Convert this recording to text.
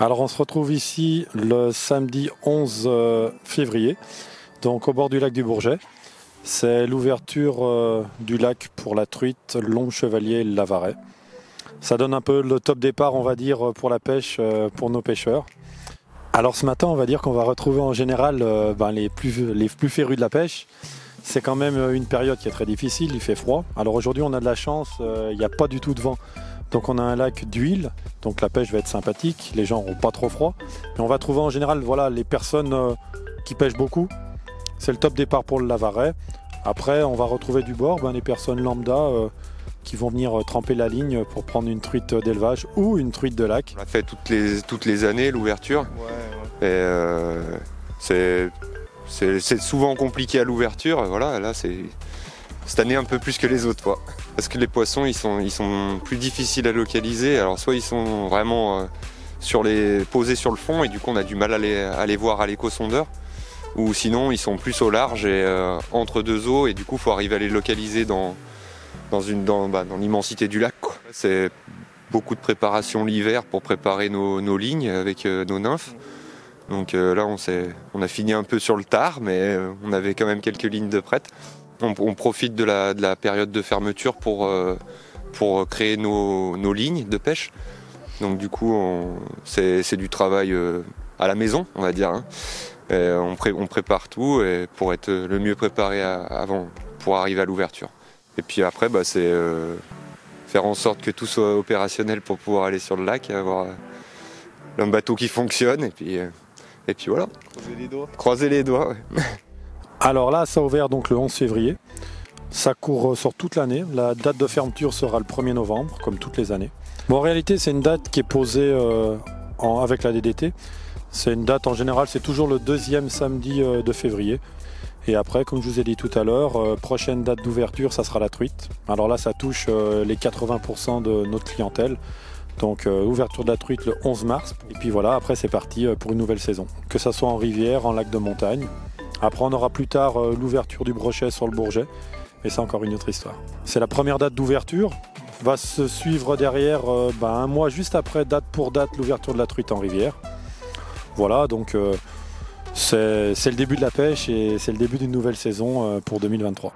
Alors on se retrouve ici le samedi 11 février, donc au bord du lac du Bourget. C'est l'ouverture du lac pour la truite, l'ombre chevalier et le lavaret. Ça donne un peu le top départ, on va dire, pour la pêche, pour nos pêcheurs. Alors ce matin, on va dire qu'on va retrouver en général les plus férus de la pêche. C'est quand même une période qui est très difficile, il fait froid. Alors aujourd'hui, on a de la chance, il n'y a pas du tout de vent. Donc on a un lac d'huile, donc la pêche va être sympathique, les gens n'auront pas trop froid. Et on va trouver en général les personnes qui pêchent beaucoup. C'est le top départ pour le lavaret. Après, on va retrouver du bord les personnes lambda qui vont venir tremper la ligne pour prendre une truite d'élevage ou une truite de lac. On l'a fait toutes les années, l'ouverture. Ouais. Et c'est souvent compliqué à l'ouverture. Voilà, là, c'est cette année un peu plus que les autres fois. Parce que les poissons, ils sont plus difficiles à localiser. Alors soit ils sont vraiment posés sur le fond et du coup on a du mal à les voir à l'éco-sondeur. Ou sinon ils sont plus au large et entre deux eaux et du coup il faut arriver à les localiser dans l'immensité du lac. C'est beaucoup de préparation l'hiver pour préparer nos lignes avec nos nymphes. Donc là on a fini un peu sur le tard mais on avait quand même quelques lignes de prêtes. On profite de la période de fermeture pour créer nos lignes de pêche. Donc du coup c'est du travail à la maison on va dire. On prépare tout pour être le mieux préparé avant pour arriver à l'ouverture. Et puis après c'est faire en sorte que tout soit opérationnel pour pouvoir aller sur le lac et avoir un bateau qui fonctionne et puis voilà. Croiser les doigts. Ouais. Alors là, ça a ouvert donc le 11 février. Ça court sur toute l'année. La date de fermeture sera le 1er novembre, comme toutes les années. Bon, en réalité, c'est une date qui est posée avec la DDT. C'est une date, en général, c'est toujours le deuxième samedi de février. Et après, comme je vous ai dit tout à l'heure, prochaine date d'ouverture, ça sera la truite. Alors là, ça touche les 80% de notre clientèle. Donc ouverture de la truite le 11 mars. Et puis voilà, après c'est parti pour une nouvelle saison. Que ça soit en rivière, en lac de montagne. Après on aura plus tard l'ouverture du brochet sur le Bourget. Et c'est encore une autre histoire. C'est la première date d'ouverture. Va se suivre derrière un mois juste après, date pour date, l'ouverture de la truite en rivière. Voilà, donc c'est le début de la pêche et c'est le début d'une nouvelle saison pour 2023.